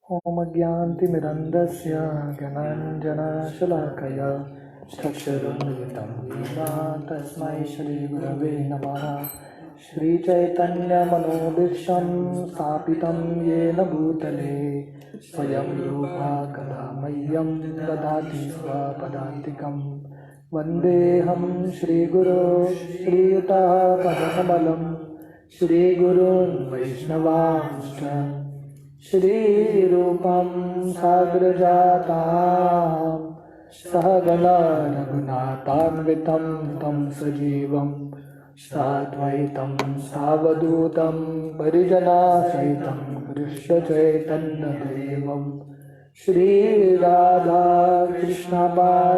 ओम अज्ञानतिमिरन्धस्य ज्ञानाञ्जनशलाकया चक्षुरुन्मिलितं येन तस्मै श्रीगुरवे नमः। श्रीचैतन्यमनोभीष्टं स्थापितं येन भूतले स्वयं रूपा कदा मह्यं ददाति स्वपदान्तिकं। वन्देऽहं श्रीगुरो श्रीयुतापदकमलं श्रीगुरून् वैष्णवांश्च श्रीरूपं साग्रजातां सहगना रघुनाथान्वितं तं सजीवं साद्वैतं सावधूतं परिजनासहितं कृष्णचैतन्यदेवं श्रीराधा कृष्णपादान्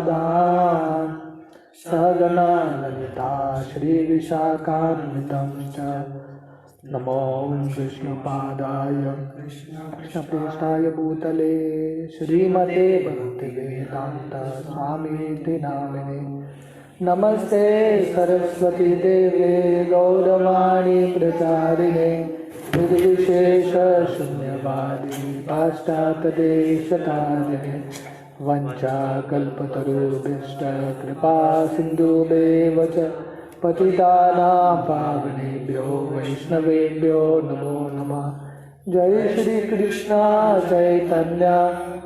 सहगना ललिता श्रीविशाखान्वितं च। नमो कृष्णपादाय कृष्णप्रेष्ठाय भूतले श्रीमते भक्तिवेदान्त स्वामीति नामिने। नमस्ते सरस्वती देवे गौरवाणी प्रचारिणे निर्विशेष शून्यवादी पाश्चात्यदेशतारिणे। वञ्चाकल्पतरुभ्यश्च कृपा सिन्धुभ्येव च पतितानां पावनेभ्यो वैष्णवेभ्यो नमो नमः। जय श्री कृष्ण चैतन्य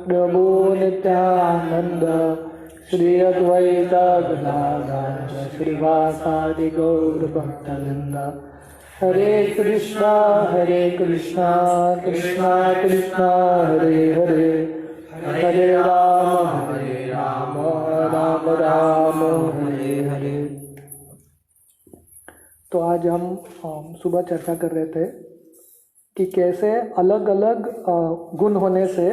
प्रभु नित्यानंद श्री अद्वैत गदाधर श्रीवासादि गौर भक्तवृंद। हरे कृष्णा कृष्णा कृष्णा हरे हरे हरे राम राम राम हरे हरे। तो आज हम सुबह चर्चा कर रहे थे कि कैसे अलग अलग गुण होने से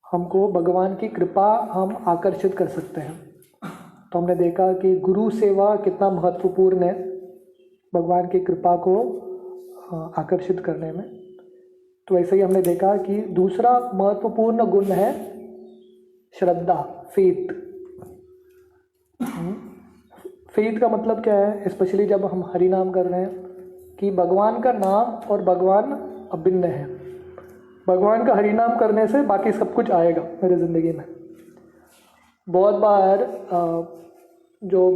हमको भगवान की कृपा हम आकर्षित कर सकते हैं। तो हमने देखा कि गुरु सेवा कितना महत्वपूर्ण है भगवान की कृपा को आकर्षित करने में। तो ऐसे ही हमने देखा कि दूसरा महत्वपूर्ण गुण है श्रद्धा, फेथ। फेथ का मतलब क्या है, स्पेशली जब हम हरि नाम कर रहे हैं, कि भगवान का नाम और भगवान अभिन्न है। भगवान का हरि नाम करने से बाकी सब कुछ आएगा मेरे ज़िंदगी में। बहुत बार जो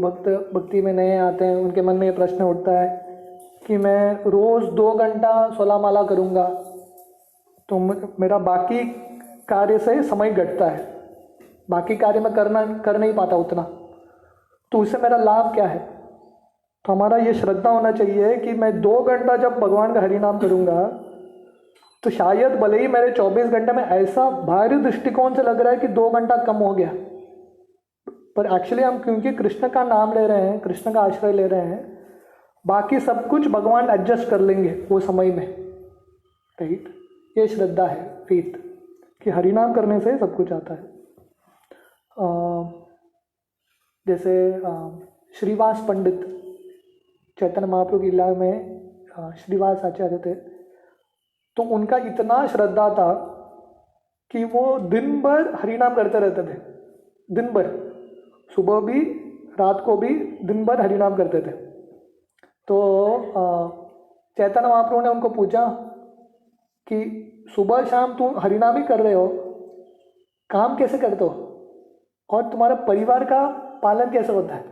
भक्ति में नए आते हैं उनके मन में ये प्रश्न उठता है कि मैं रोज़ 2 घंटा 16 माला करूँगा तो मेरा बाकी कार्य से समय घटता है, बाकी कार्य में कर नहीं पाता उतना, तो उससे मेरा लाभ क्या है। तो हमारा ये श्रद्धा होना चाहिए कि मैं 2 घंटा जब भगवान का हरि नाम करूँगा तो शायद भले ही मेरे 24 घंटे में ऐसा बाहरी दृष्टिकोण से लग रहा है कि 2 घंटा कम हो गया, पर एक्चुअली हम क्योंकि कृष्ण का नाम ले रहे हैं, कृष्ण का आश्रय ले रहे हैं, बाकी सब कुछ भगवान एडजस्ट कर लेंगे वो समय में, राइट। ये श्रद्धा है, फेथ, कि हरि नाम करने से सब कुछ आता है। जैसे श्रीवास पंडित चैतन्य महाप्रभु की लीला में श्रीवास आचार्य थे, तो उनका इतना श्रद्धा था कि वो दिन भर हरि नाम करते रहते थे। दिन भर, सुबह भी रात को भी दिन भर हरि नाम करते थे। तो चैतन्य महाप्रभु ने उनको पूछा कि सुबह शाम तुम हरि नाम ही कर रहे हो, काम कैसे करते हो और तुम्हारा परिवार का पालन कैसे होता है।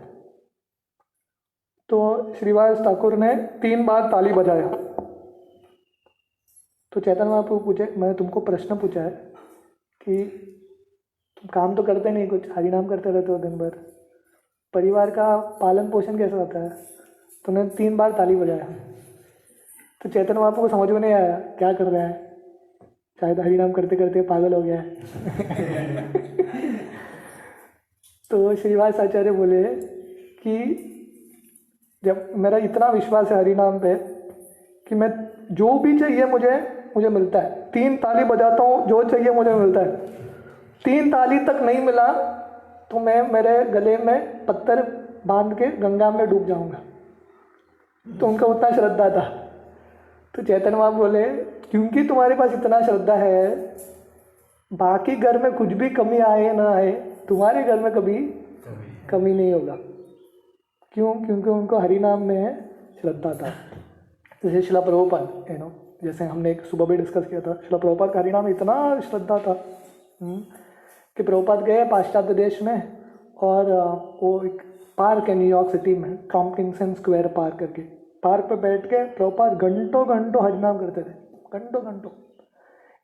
तो श्रीवास ठाकुर ने 3 बार ताली बजाया। तो चैतन्य महाप्रभु पूछे, मैंने तुमको प्रश्न पूछा है कि तुम काम तो करते नहीं, कुछ हरि नाम करते रहते हो दिन भर, परिवार का पालन पोषण कैसे होता है। तुमने 3 बार ताली बजाया। तो चैतन्य महाप्रभु को समझ में नहीं आया क्या कर रहा है, शायद हरि नाम करते करते पागल हो गया है। तो श्रीवास आचार्य बोले कि जब मेरा इतना विश्वास है हरि नाम पे कि मैं जो भी चाहिए मुझे मिलता है, 3 ताली बजाता हूँ, जो चाहिए मुझे मिलता है। 3 ताली तक नहीं मिला तो मैं मेरे गले में पत्थर बांध के गंगा में डूब जाऊंगा। तो उनका उतना श्रद्धा था। तो चैतन्य महाप्रभु बोले, क्योंकि तुम्हारे पास इतना श्रद्धा है, बाकी घर में कुछ भी कमी आए ना आए, तुम्हारे घर में कभी कमी नहीं होगा। क्यों? क्योंकि उनको हरि नाम में श्रद्धा था। जैसे शिला प्रभुपाद जैसे हमने एक सुबह भी डिस्कस किया था, श्रील प्रभुपाद का हरिनाम इतना श्रद्धा था कि प्रभुपाद गए पाश्चात्य देश में, और वो एक पार्क है न्यूयॉर्क सिटी में, टॉम्किंसन स्क्वायर पार्क करके, पार्क पे बैठ के प्रभुपाद घंटों घंटों हरिनाम करते थे, घंटों घंटों।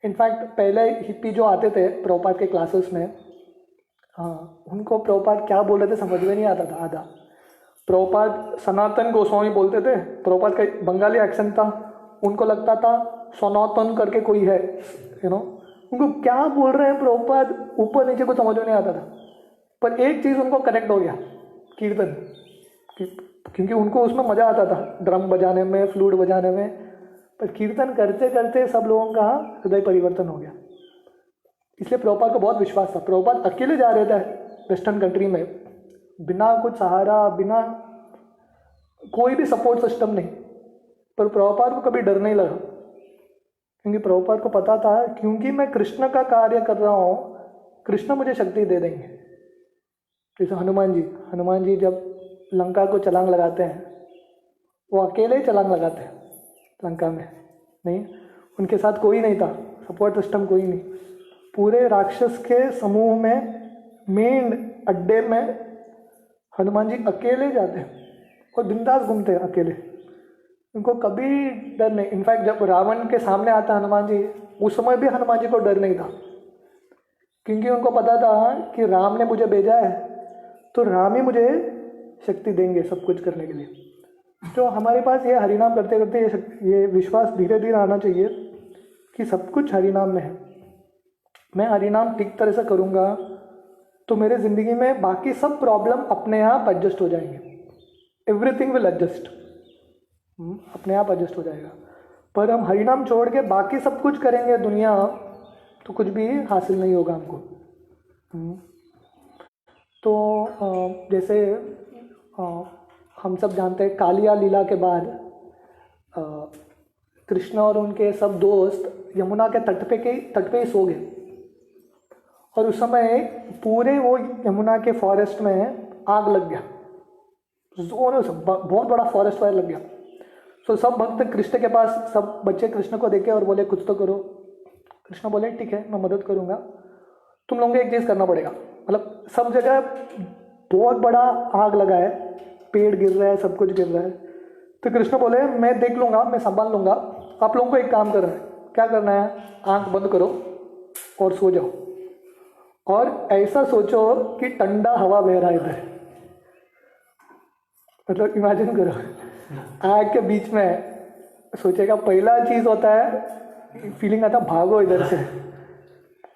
इनफैक्ट पहले हिप्पी जो आते थे प्रभुपाद के क्लासेस में, उनको प्रभुपाद क्या बोल रहे थे समझ में नहीं आता था आधा। प्रभुपाद सनातन गोस्वामी बोलते थे, प्रभुपाद का बंगाली एक्सेंट था, उनको लगता था सनातन करके कोई है, उनको क्या बोल रहे हैं प्रभुपाद ऊपर नीचे को समझ में नहीं आता था। पर एक चीज़ उनको कनेक्ट हो गया, कीर्तन, क्योंकि उनको उसमें मज़ा आता था, ड्रम बजाने में, फ्लूट बजाने में। पर कीर्तन करते करते सब लोगों का हृदय परिवर्तन हो गया। इसलिए प्रभुपाद को बहुत विश्वास था। प्रभुपाद अकेले जा रहे थे वेस्टर्न कंट्री में, बिना कुछ सहारा, बिना कोई भी सपोर्ट सिस्टम नहीं, पर प्रभुपाद को कभी डर नहीं लगा, क्योंकि प्रभुपाद को पता था क्योंकि मैं कृष्ण का कार्य कर रहा हूँ, कृष्ण मुझे शक्ति दे देंगे। जैसे हनुमान जी जब लंका को छलांग लगाते हैं, वो अकेले छलांग लगाते हैं लंका में, नहीं उनके साथ कोई नहीं था, सपोर्ट सिस्टम कोई नहीं। पूरे राक्षस के समूह में मेन अड्डे में हनुमान जी अकेले जाते हैं और बिंदास घूमते हैं अकेले, उनको कभी डर नहीं। इनफैक्ट जब रावण के सामने आता हनुमान जी, उस समय भी हनुमान जी को डर नहीं था, क्योंकि उनको पता था कि राम ने मुझे भेजा है तो राम ही मुझे शक्ति देंगे सब कुछ करने के लिए। तो हमारे पास ये हरिनाम करते करते ये विश्वास धीरे धीरे आना चाहिए कि सब कुछ हरिनाम में है। मैं हरिनाम ठीक तरह से करूँगा तो मेरे ज़िंदगी में बाकी सब प्रॉब्लम अपने आप एडजस्ट हो जाएंगे, एवरीथिंग विल एडजस्ट, अपने आप एडजस्ट हो जाएगा। पर हम हरिनाम छोड़ के बाकी सब कुछ करेंगे दुनिया, तो कुछ भी हासिल नहीं होगा हमको। तो जैसे हम सब जानते हैं कालिया लीला के बाद कृष्ण और उनके सब दोस्त यमुना के तट पे ही सो गए, और उस समय पूरे वो यमुना के फॉरेस्ट में आग लग गया, जोरों से बहुत बड़ा फॉरेस्ट फायर लग गया। तो सब भक्त कृष्ण के पास, सब बच्चे कृष्ण को देखे और बोले कुछ तो करो। कृष्ण बोले ठीक है मैं मदद करूँगा, तुम लोगों को एक चीज़ करना पड़ेगा। मतलब सब जगह बहुत बड़ा आग लगा है, पेड़ गिर रहा है, सब कुछ गिर रहा है। तो कृष्ण बोले मैं देख लूँगा, मैं संभाल लूँगा, आप लोगों को एक काम करना है। क्या करना है? आंख बंद करो और सो जाओ, और ऐसा सोचो कि ठंडा हवा बह रहा है इधर। मतलब इमेजिन करो, आग के बीच में सोचेगा, पहला चीज़ होता है फीलिंग आता भागो इधर से।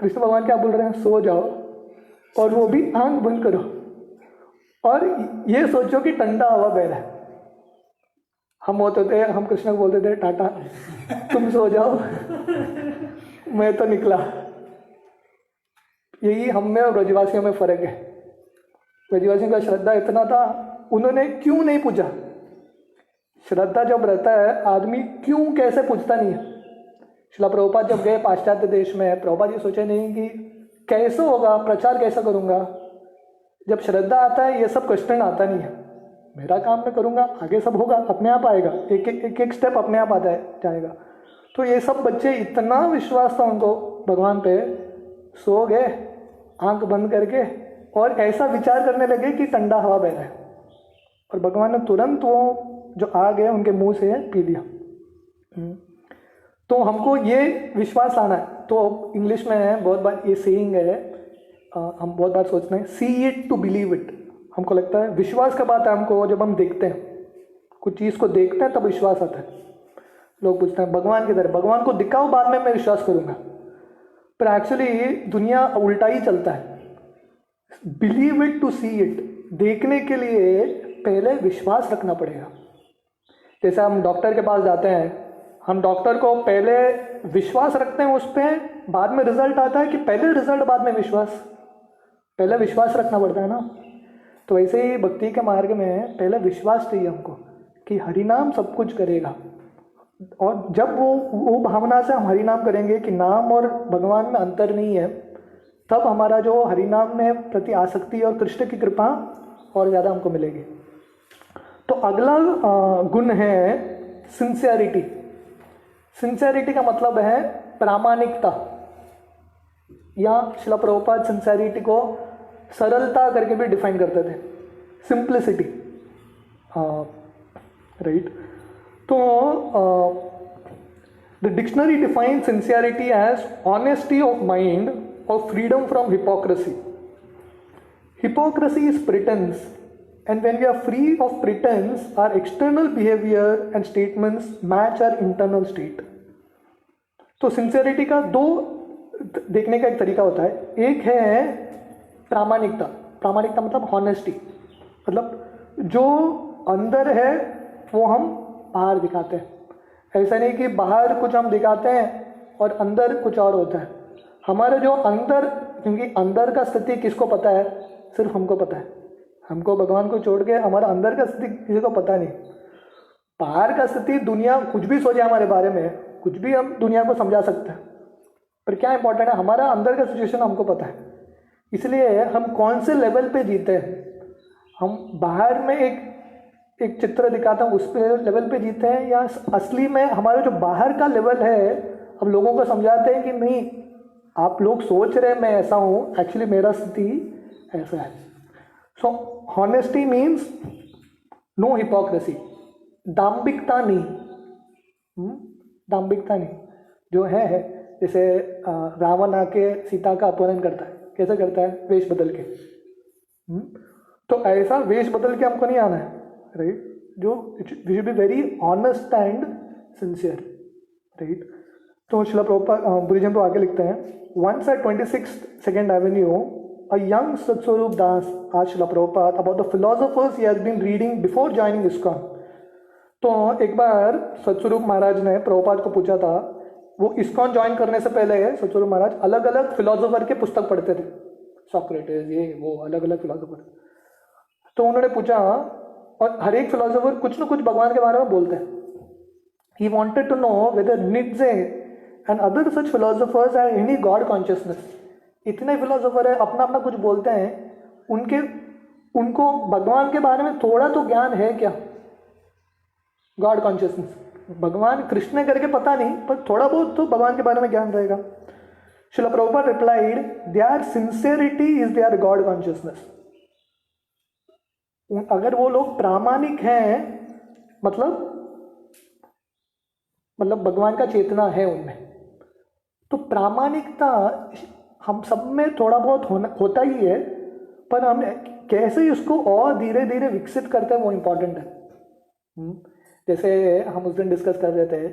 कृष्ण भगवान क्या बोल रहे हैं? सो जाओ और वो भी आंख बंद करो और ये सोचो कि ठंडा हवा बह रहा है। हम कृष्ण को बोलते थे टाटा तुम सो जाओ मैं तो निकला। यही हम में और ब्रजवासियों में फ़र्क है। ब्रजवासियों का श्रद्धा इतना था, उन्होंने क्यों नहीं पूछा। श्रद्धा जब रहता है आदमी क्यों कैसे पूछता नहीं है। श्रील प्रभुपाद जब गए पाश्चात्य देश में, प्रभुपाद ये सोचे नहीं कि कैसे होगा, प्रचार कैसे करूँगा। जब श्रद्धा आता है ये सब क्वेश्चन आता नहीं है, मेरा काम मैं करूँगा, आगे सब होगा, अपने आप आएगा, एक स्टेप अपने आप आता जाएगा। तो ये सब बच्चे इतना विश्वास था उनको भगवान पे, सो गए आंख बंद करके और ऐसा विचार करने लगे कि ठंडा हवा बह रहा है, और भगवान ने तुरंत वो जो आ गए उनके मुंह से पी लिया। तो हमको ये विश्वास लाना है। तो इंग्लिश में बहुत बार ये सेइंग है, हम बहुत बार सोचते हैं see it to believe it. हमको लगता है विश्वास का बात है हमको जब हम देखते हैं, कुछ चीज़ को देखते हैं तब विश्वास आता है। लोग पूछते हैं भगवान की तरह, भगवान को दिखाओ बाद में मैं विश्वास करूँगा। पर एक्चुअली दुनिया उल्टा ही चलता है। Believe it to see it, देखने के लिए पहले विश्वास रखना पड़ेगा। जैसे हम डॉक्टर के पास जाते हैं, हम डॉक्टर को पहले विश्वास रखते हैं उस पर, बाद में रिजल्ट आता है कि पहले रिजल्ट बाद में विश्वास। पहले विश्वास रखना पड़ता है ना। तो वैसे ही भक्ति के मार्ग में पहले विश्वास चाहिए हमको कि हरिनाम सब कुछ करेगा। और जब वो भावना से हम हरिनाम करेंगे कि नाम और भगवान में अंतर नहीं है, तब हमारा जो हरिनाम में प्रति आसक्ति और कृष्ण की कृपा और ज़्यादा हमको मिलेगी। तो अगला गुण है सिंसियरिटी। सिंसेरिटी का मतलब है प्रामाणिकता, या श्रील प्रभुपाद सिंसेरिटी को सरलता करके भी डिफाइन करते थे, सिंप्लिसिटी। राइट। तो the dictionary define sincerity as honesty of mind और freedom from hypocrisy. Hypocrisy is pretence, and when we are free of pretense, our external behavior and statements match our internal state. तो sincerity का दो देखने का एक तरीका होता है। एक है प्रामाणिकता। प्रामाणिकता मतलब हॉनेस्टी, मतलब जो अंदर है वो हम बाहर दिखाते हैं। ऐसा नहीं कि बाहर कुछ हम दिखाते हैं और अंदर कुछ और होता है। हमारे जो अंदर, क्योंकि अंदर का स्थिति किसको पता है? सिर्फ हमको पता है। हमको भगवान को छोड़ के हमारा अंदर का स्थिति किसी को पता नहीं। बाहर का स्थिति दुनिया कुछ भी सोचे हमारे बारे में, कुछ भी हम दुनिया को समझा सकते हैं, पर क्या इंपॉर्टेंट है हमारा अंदर का सिचुएशन हमको पता है। इसलिए हम कौन से लेवल पे जीते हैं, हम बाहर में एक चित्र दिखाता हूँ उस पे लेवल पे जीते हैं, या असली में हमारा जो बाहर का लेवल है हम लोगों को समझाते हैं कि नहीं, आप लोग सोच रहे हैं मैं ऐसा हूँ, एक्चुअली मेरा स्थिति ऐसा है। सो हॉनेस्टी मीन्स नो हिपोक्रेसी, दाम्भिकता नहीं। दाम्भिकता नहीं जो है जैसे रावण आके सीता का अपहरण करता है, कैसे करता है? वेश बदल के। तो ऐसा वेश बदल के हमको नहीं आना है, राइट? जो we should be very honest and sincere, right? तो श्रील प्रभुपाद बुद्धिज्म तो आगे लिखते हैं, once at 26 2nd Avenue a young Satswarup Das asked Srila Prabhupada about the philosophers he has been reading before joining ISKCON. तो एक बार सत्स्वरूप महाराज ने प्रभुपाद को पूछा था, वो ISKCON ज्वाइन करने से पहले सत्स्वरूप महाराज अलग अलग फिलोसोफर के पुस्तक पढ़ते थे, सॉक्रेटिस, ये वो अलग अलग फिलोसोफर। तो उन्होंने पूछा, और हर एक फिलोसोफर कुछ न कुछ भगवान के बारे में बोलते हैं। He wanted to know whether Nietzsche and other such philosophers have any God consciousness. इतने फिलोसोफर है, अपना अपना कुछ बोलते हैं, उनको भगवान के बारे में थोड़ा तो ज्ञान है क्या? गॉड कॉन्शियसनेस, भगवान कृष्ण करके पता नहीं, पर थोड़ा बहुत तो भगवान के बारे में ज्ञान रहेगा। Srila Prabhupada replied, their sincerity is their God consciousness. अगर वो लोग प्रामाणिक हैं, मतलब भगवान का चेतना है उनमें, तो प्रामाणिकता हम सब में थोड़ा बहुत होता ही है, पर हम कैसे उसको और धीरे धीरे विकसित करते हैं वो इम्पोर्टेंट है। जैसे हम उस दिन डिस्कस कर रहे थे,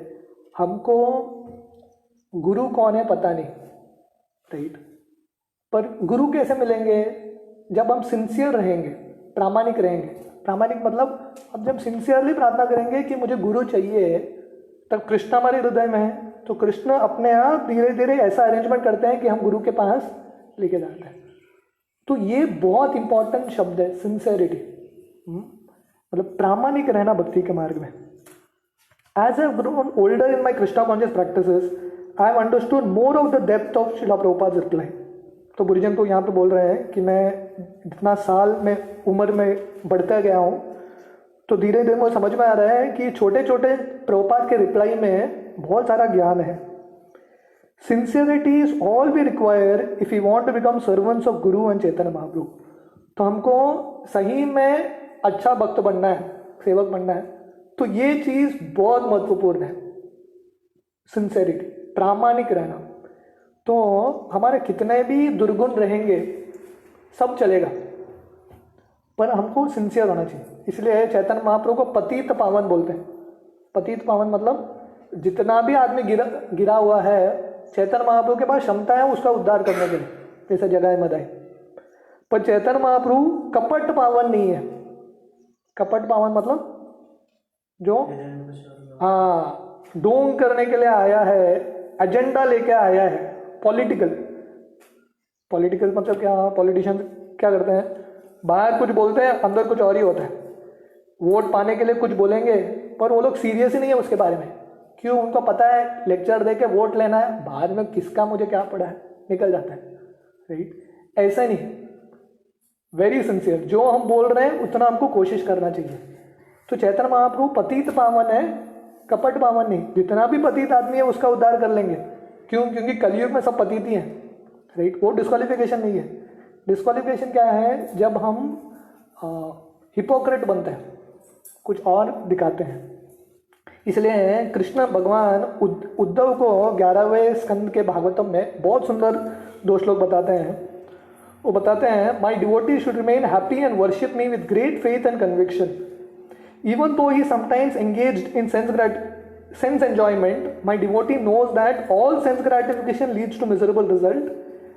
हमको गुरु कौन है पता नहीं, राइट? पर गुरु कैसे मिलेंगे? जब हम सिंसियर रहेंगे, प्रामाणिक रहेंगे। प्रामाणिक मतलब अब जब सिंसियरली प्रार्थना करेंगे कि मुझे गुरु चाहिए, तब कृष्ण हमारे हृदय में है, तो कृष्ण अपने आप धीरे धीरे ऐसा अरेंजमेंट करते हैं कि हम गुरु के पास लेके जाते हैं। तो ये बहुत इंपॉर्टेंट शब्द है, सिंसियरिटी, मतलब प्रामाणिक रहना भक्ति के मार्ग में। As I have grown older in my Krishna conscious practices, I have understood more of the depth of Srila Prabhupada reply. तो बुद्धिज्म तो यहाँ पे बोल रहे हैं कि मैं जितना साल में उम्र में बढ़ता गया हूँ, तो धीरे धीरे मुझे समझ में आ रहा है कि छोटे छोटे प्रभुपाद के रिप्लाई में बहुत सारा ज्ञान है। Sincerity is all we require if you want to become servants of guru and Chaitanya Mahaprabhu. तो हमको सही में अच्छा भक्त बनना है, सेवक बनना है, तो ये चीज बहुत महत्वपूर्ण है, सिंसियरिटी, प्रामाणिक रहना। तो हमारे कितने भी दुर्गुण रहेंगे सब चलेगा, पर हमको सिंसियर होना चाहिए। इसलिए चैतन्य महाप्रभु को पतित पावन बोलते हैं। पतित पावन मतलब जितना भी आदमी गिरा हुआ है, चैतन्य महाप्रभु के पास क्षमता है उसका उद्धार करने के लिए, जैसे जगाए मदाए। पर चैतन्य महाप्रभु कपट पावन नहीं है। कपट पावन मतलब जो ढोंग करने के लिए आया है, एजेंडा लेके आया है, पॉलिटिकल मतलब क्या? पॉलिटिशियन क्या करते हैं, बाहर कुछ बोलते हैं, अंदर कुछ और ही होता है। वोट पाने के लिए कुछ बोलेंगे, पर वो लोग सीरियस ही नहीं है उसके बारे में। क्यों? उनको पता है लेक्चर दे के वोट लेना है, बाद में किसका मुझे क्या पड़ा है, निकल जाता है, राइट? ऐसा नहीं, वेरी सिंसियर। जो हम बोल रहे हैं उतना हमको कोशिश करना चाहिए। तो चैतन्य महाप्रभु पतित पावन है, कपट पावन नहीं, जितना भी पतित आदमी है उसका उद्धार कर लेंगे। क्यों? क्योंकि कलयुग में सब पतित ही हैं, राइट। वो डिस्क्वालिफिकेशन नहीं है। डिस्क्वालिफिकेशन क्या है? जब हम हिपोक्रेट बनते हैं, कुछ और दिखाते हैं। इसलिए कृष्ण भगवान उद्धव को 11वें स्कंद के भागवतम में बहुत सुंदर दो श्लोक बताते हैं। वो बताते हैं, my devotee should remain happy and worship me with great faith and conviction, even though he sometimes engaged in sense enjoyment. My devotee knows that all sense gratification leads to miserable result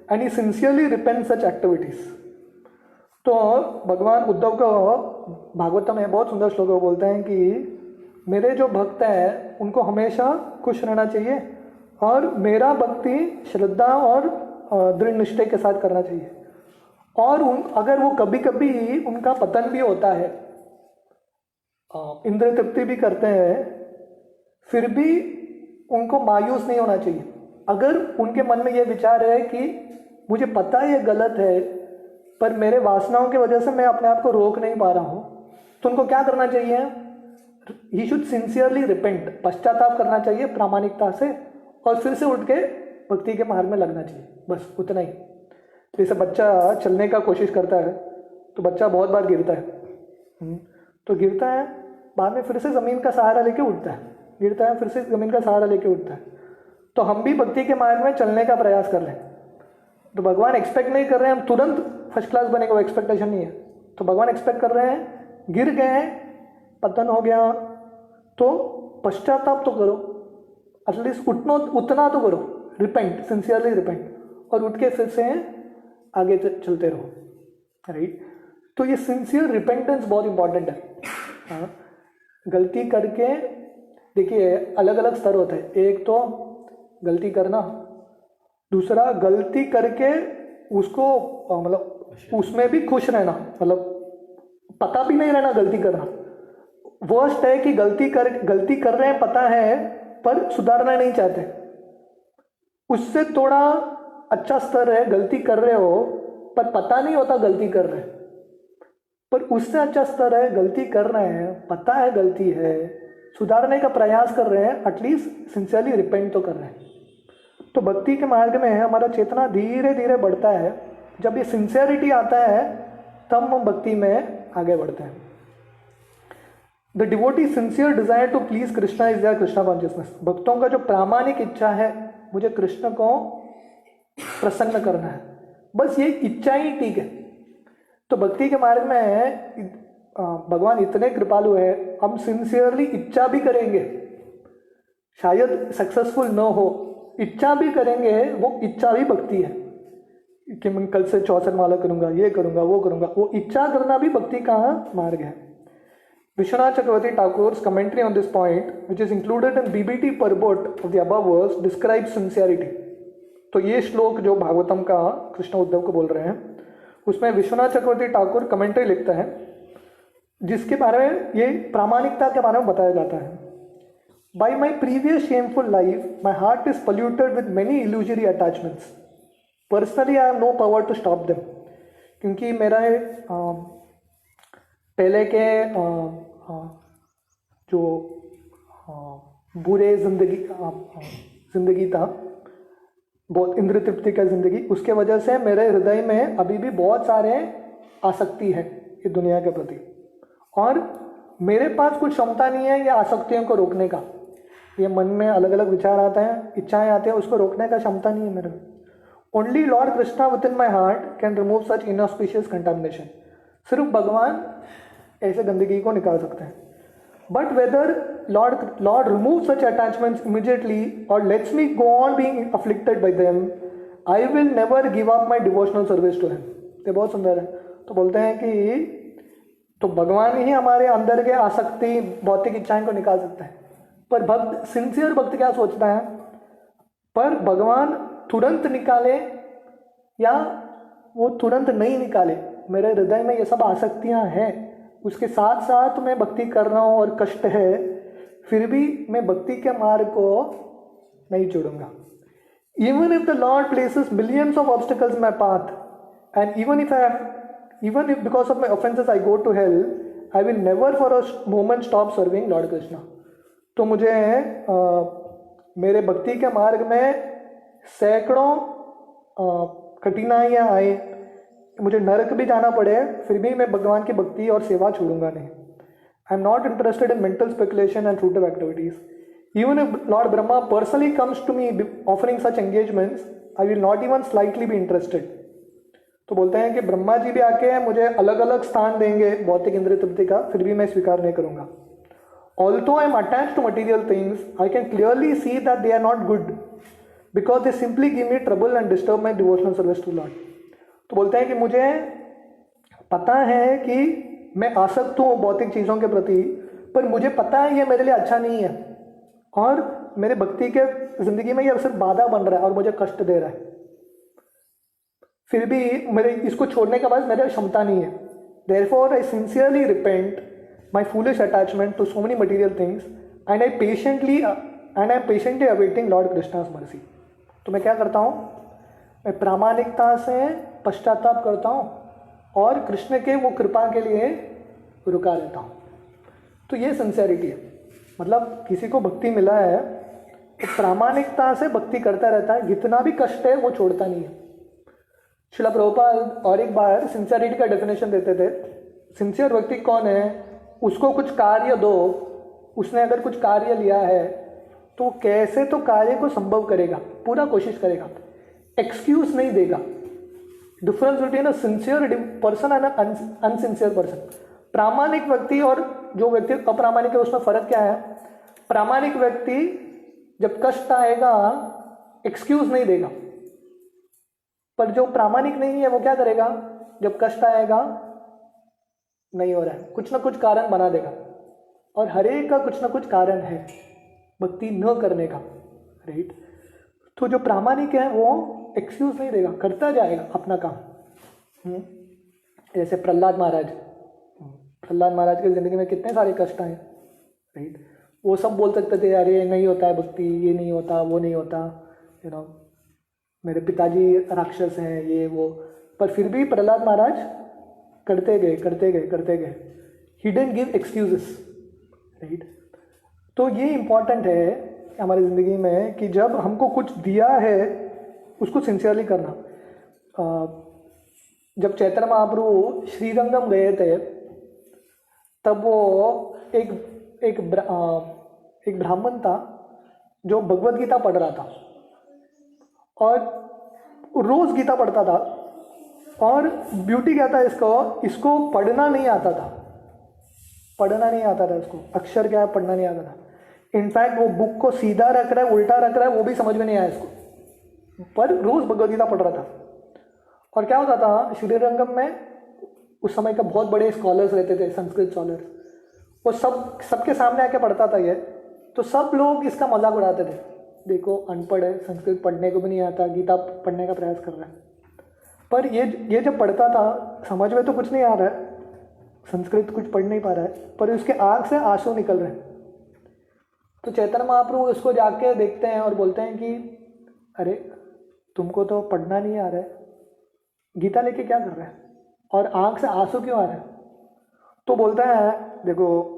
and he sincerely repents such activities. तो भगवान उद्धव को भागवतम में बहुत सुंदर श्लोक बोलते हैं कि मेरे जो भक्त हैं उनको हमेशा खुश रहना चाहिए और मेरा भक्ति श्रद्धा और दृढ़ निश्चय के साथ करना चाहिए। और अगर वो कभी कभी उनका पतन भी होता है, इंद्र तृप्ति भी करते हैं, फिर भी उनको मायूस नहीं होना चाहिए। अगर उनके मन में ये विचार है कि मुझे पता है ये गलत है पर मेरे वासनाओं की वजह से मैं अपने आप को रोक नहीं पा रहा हूँ, तो उनको क्या करना चाहिए? ही शुड सिंसियरली रिपेंट, पश्चाताप करना चाहिए प्रामाणिकता से और फिर से उठ के भक्ति के मार्ग में लगना चाहिए, बस उतना ही। जैसे बच्चा चलने का कोशिश करता है तो बच्चा बहुत बार गिरता है, तो गिरता है, बाद में फिर से ज़मीन का सहारा लेके उठता है, गिरता है, फिर से ज़मीन का सहारा लेके उठता है। तो हम भी भक्ति के मार्ग में चलने का प्रयास कर रहे हैं। तो भगवान एक्सपेक्ट नहीं कर रहे हैं हम तुरंत फर्स्ट क्लास बनेगा, वो एक्सपेक्टेशन नहीं है। तो भगवान एक्सपेक्ट कर रहे हैं गिर गए, पतन हो गया, तो पश्चाताप तो करो, एटलीस्ट उतना तो करो, रिपेंट, सिंसियरली रिपेंट, और उठ के फिर से आगे चलते रहो, राइट। तो ये सिंसियर रिपेंटेंस बहुत इंपॉर्टेंट है। हाँ, गलती करके देखिए अलग अलग स्तर होते हैं। एक तो गलती करना, दूसरा गलती करके उसको मतलब उसमें भी खुश रहना, मतलब पता भी नहीं रहना गलती करना। वर्स्ट है कि गलती कर रहे हैं, पता है पर सुधारना नहीं चाहते। उससे थोड़ा अच्छा स्तर है गलती कर रहे हो पर पता नहीं होता गलती कर रहे हैं, पर उससे अच्छा स्तर है गलती कर रहे हैं, पता है गलती है, सुधारने का प्रयास कर रहे हैं, एटलीस्ट सिंसियरली रिपेंट तो कर रहे हैं। तो भक्ति के मार्ग में हमारा चेतना धीरे धीरे बढ़ता है। जब ये सिंसियरिटी आता है तब हम भक्ति में आगे बढ़ते हैं। The devotee sincere desire to please Krishna is their Krishna consciousness. भक्तों का जो प्रामाणिक इच्छा है, मुझे कृष्ण को प्रसन्न करना है, बस ये इच्छा ही ठीक है। तो भक्ति के मार्ग में भगवान इतने कृपालु है, हम सिंसियरली इच्छा भी करेंगे, शायद सक्सेसफुल न हो, इच्छा भी करेंगे, वो इच्छा भी भक्ति है कि मैं कल से 64 माला करूंगा, ये करूंगा, वो करूंगा, वो इच्छा करना भी भक्ति का मार्ग है। विश्वनाथ चक्रवर्ती ठाकुर's commentary on this point, which is included in BBT purport of the above verse, describes sincerity. तो ये श्लोक जो भागवतम का कृष्ण उद्धव को बोल रहे हैं, उसमें विश्वनाथ चक्रवर्ती ठाकुर कमेंट्री लिखता है जिसके बारे में ये प्रामाणिकता के बारे में बताया जाता है। By my previous shameful life, my heart is polluted with many illusory attachments. Personally, I have no power to stop them. क्योंकि मेरा पहले के जो बुरे जिंदगी था, बहुत इंद्र तृप्ति का जिंदगी, उसके वजह से मेरे हृदय में अभी भी बहुत सारे आसक्ति है ये दुनिया के प्रति, और मेरे पास कुछ क्षमता नहीं है ये आसक्तियों को रोकने का। ये मन में अलग अलग विचार आते हैं, इच्छाएं आती हैं, उसको रोकने का क्षमता नहीं है मेरे में। Only Lord Krishna within my heart can remove such inauspicious contamination. सिर्फ भगवान ऐसे गंदगी को निकाल सकते हैं। But whether Lord remove such attachments immediately और let's me go on being afflicted by them, I will never give up my devotional service to him. ये बहुत सुंदर है। तो बोलते हैं कि तो भगवान ही हमारे अंदर के आसक्ति भौतिक इच्छाएं को निकाल सकते हैं। पर भक्त, सिंसियर भक्त क्या सोचता है, पर भगवान तुरंत निकाले या वो तुरंत नहीं निकाले, मेरे हृदय में ये सब आसक्तियां हैं, उसके साथ साथ मैं भक्ति कर रहा हूँ और कष्ट है, फिर भी मैं भक्ति के मार्ग को नहीं छोड़ूंगा। Even if the Lord places millions of obstacles in my path and even if because of my offenses I go to hell, I will never for a moment stop serving Lord Krishna. तो मुझे मेरे भक्ति के मार्ग में सैकड़ों कठिनाइयाँ आए, मुझे नरक भी जाना पड़े, फिर भी मैं भगवान की भक्ति और सेवा छोड़ूंगा नहीं. I am not interested in mental speculation and fruitive activities. Even if Lord Brahma personally comes to me offering such engagements, I will not even slightly be interested. तो बोलते हैं कि ब्रह्मा जी भी आके मुझे अलग अलग स्थान देंगे भौतिक इंद्रिय तृप्ति का, फिर भी मैं स्वीकार नहीं करूंगा. Although I am attached to material things, I can clearly see that they are not good because they simply give me trouble and disturb my devotional service to Lord. तो बोलते हैं कि मुझे पता है कि मैं आसक्त हूँ भौतिक चीज़ों के प्रति, पर मुझे पता है ये मेरे लिए अच्छा नहीं है और मेरे भक्ति के जिंदगी में ये सिर्फ बाधा बन रहा है और मुझे कष्ट दे रहा है. फिर भी मेरे इसको छोड़ने के बाद मेरे क्षमता नहीं है. Therefore I sincerely repent my foolish attachment to so many material things and I am patiently awaiting Lord Krishna's mercy. तो मैं क्या करता हूँ, मैं प्रामाणिकता से पश्चाताप करता हूँ और कृष्ण के वो कृपा के लिए रुका रहता हूँ. तो ये सिंसियरिटी है. मतलब किसी को भक्ति मिला है तो प्रामाणिकता से भक्ति करता रहता है, जितना भी कष्ट है वो छोड़ता नहीं है. श्रील प्रभुपाद और एक बार सिंसियरिटी का डेफिनेशन देते थे. सिंसियर व्यक्ति कौन है, उसको कुछ कार्य दो, उसने अगर कुछ कार्य लिया है तो कैसे तो कार्य को संभव करेगा, पूरा कोशिश करेगा, एक्सक्यूज नहीं देगा. Difference between a sincere person and unsincere person. प्रामाणिक व्यक्ति और जो व्यक्ति अप्रामाणिक है उसमें फर्क क्या है. प्रामाणिक व्यक्ति जब कष्ट आएगा एक्सक्यूज नहीं देगा, पर जो प्रामाणिक नहीं है वो क्या करेगा, जब कष्ट आएगा नहीं हो रहा है कुछ ना कुछ कारण बना देगा. और हर एक का कुछ ना कुछ कारण है भक्ति न करने का, राइट. तो जो प्रामाणिक है वो एक्सक्यूज नहीं देगा, करता जाएगा अपना काम. जैसे प्रहलाद महाराज की जिंदगी में कितने सारे कष्ट आए, राइट. वो सब बोल सकते थे अरे नहीं होता है भक्ति, ये नहीं होता, वो नहीं होता, मेरे पिताजी राक्षस हैं, ये वो, पर फिर भी प्रहलाद महाराज करते गए. He didn't give excuses, right. तो ये इम्पॉर्टेंट है हमारी ज़िंदगी में कि जब हमको कुछ दिया है उसको सिंसियरली करना. जब चैतन्य महाप्रभु श्रीरंगम गए थे तब वो एक ब्राह्मण था जो भगवद गीता पढ़ रहा था और रोज़ गीता पढ़ता था. और ब्यूटी क्या था, इसको पढ़ना नहीं आता था इसको, अक्षर क्या है पढ़ना नहीं आता था. इनफैक्ट वो बुक को सीधा रख रहा है उल्टा रख रहा है वो भी समझ में नहीं आया इसको, पर रोज भगवद गीता पढ़ रहा था. और क्या होता था श्रीरंगम में उस समय का बहुत बड़े स्कॉलर्स रहते थे, संस्कृत स्कॉलर्स, वो सबके सामने आके पढ़ता था ये. तो सब लोग इसका मजाक उड़ाते थे, देखो अनपढ़ है, संस्कृत पढ़ने को भी नहीं आता, गीता पढ़ने का प्रयास कर रहा है. पर ये जब पढ़ता था समझ में तो कुछ नहीं आ रहा है, संस्कृत कुछ पढ़ नहीं पा रहा है, पर उसके आँख से आंसू निकल रहे हैं. तो चैतन्य महाप्रभु उसको जाके देखते हैं और बोलते हैं कि अरे तुमको तो पढ़ना नहीं आ रहा है, गीता लेके क्या कर रहा है और आँख से आंसू क्यों आ रहे हैं. तो बोलता है देखो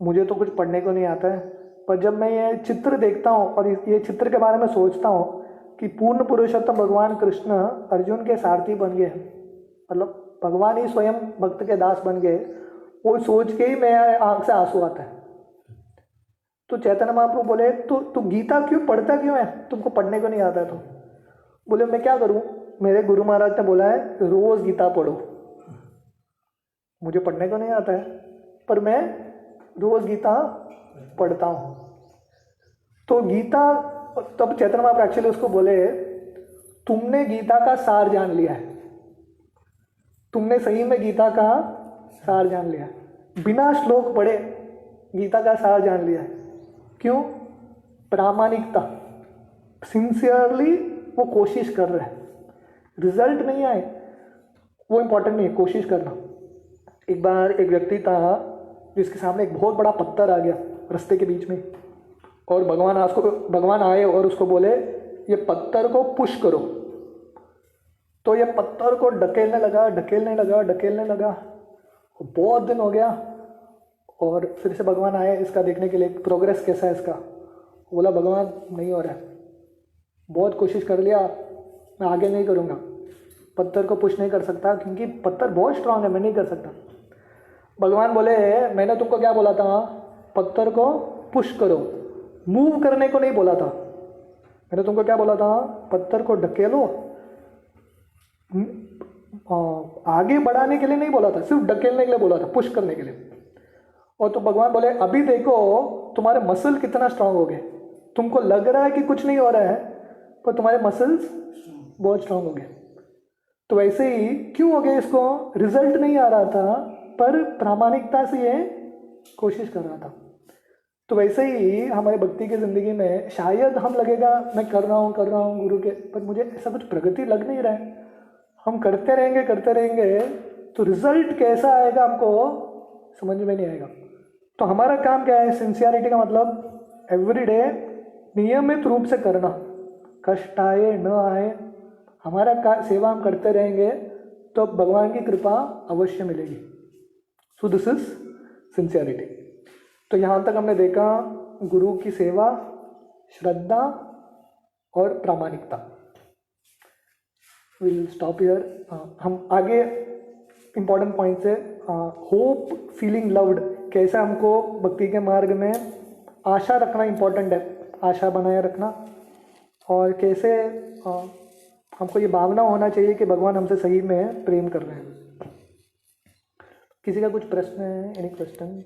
मुझे तो कुछ पढ़ने को नहीं आता है, पर जब मैं ये चित्र देखता हूँ और ये चित्र के बारे में सोचता हूँ कि पूर्ण पुरुषोत्तम भगवान कृष्ण अर्जुन के सारथी बन गए, मतलब भगवान ही स्वयं भक्त के दास बन गए, वो सोच के ही मेरे आँख से आंसू आता है. तो चैतन्य महाप्रभु बोले तो गीता क्यों पढ़ता क्यों है, तुमको पढ़ने को नहीं आता है. तो बोले मैं क्या करूँ, मेरे गुरु महाराज ने बोला है रोज गीता पढ़ो. मुझे पढ़ने को नहीं आता है पर मैं रोज गीता पढ़ता हूँ. तो गीता, तब चैतन्य महाप्रभु एक्चुअली उसको बोले तुमने गीता का सार जान लिया है, तुमने सही में गीता का सार जान लिया है, बिना श्लोक पढ़े गीता का सार जान लिया है. क्यों, प्रामाणिकता, सिंसियरली वो कोशिश कर रहे हैं, रिजल्ट नहीं आए वो इम्पोर्टेंट नहीं है, कोशिश करना. एक बार एक व्यक्ति था जिसके सामने एक बहुत बड़ा पत्थर आ गया रास्ते के बीच में, और भगवान आए और उसको बोले ये पत्थर को पुश करो. तो ये पत्थर को ढकेलने लगा, बहुत दिन हो गया और फिर से भगवान आए इसका देखने के लिए प्रोग्रेस कैसा है इसका। बोला भगवान नहीं हो रहा है, बहुत कोशिश कर लिया, मैं आगे नहीं करूँगा, पत्थर को पुश नहीं कर सकता क्योंकि पत्थर बहुत स्ट्रांग है, मैं नहीं कर सकता। भगवान बोले मैंने तुमको क्या बोला था, पत्थर को पुश करो, मूव करने को नहीं बोला था। मैंने तुमको क्या बोला था, पत्थर को ढकेलो, आगे बढ़ाने के लिए नहीं बोला था, सिर्फ ढकेलने के लिए बोला था, पुश करने के लिए। और तो भगवान बोले अभी देखो तुम्हारे मसल कितना स्ट्रांग हो गए, तुमको लग रहा है कि कुछ नहीं हो रहा है पर तुम्हारे मसल्स बहुत स्ट्रांग हो गए। तो वैसे ही क्यों हो गया, इसको रिजल्ट नहीं आ रहा था पर प्रामाणिकता से ये कोशिश कर रहा था। तो वैसे ही हमारे भक्ति की ज़िंदगी में शायद हम लगेगा मैं कर रहा हूँ गुरु के, पर मुझे ऐसा कुछ प्रगति लग नहीं रहा है। हम करते रहेंगे तो रिजल्ट कैसा आएगा हमको समझ में नहीं आएगा। तो हमारा काम क्या है, सिंसियरिटी का मतलब एवरीडे नियमित रूप से करना, कष्ट आए न आए हमारा सेवा हम करते रहेंगे तो भगवान की कृपा अवश्य मिलेगी। So this is sincerity. तो यहाँ तक हमने देखा गुरु की सेवा, श्रद्धा और प्रामाणिकता। Will stop here. हम आगे इम्पॉर्टेंट पॉइंट्स है, होप, फीलिंग लव्ड, कैसे हमको भक्ति के मार्ग में आशा रखना इम्पॉर्टेंट है, आशा बनाए रखना, और कैसे हमको ये भावना होना चाहिए कि भगवान हमसे सही में प्रेम कर रहे हैं। किसी का कुछ प्रश्न है, एनी क्वेश्चन?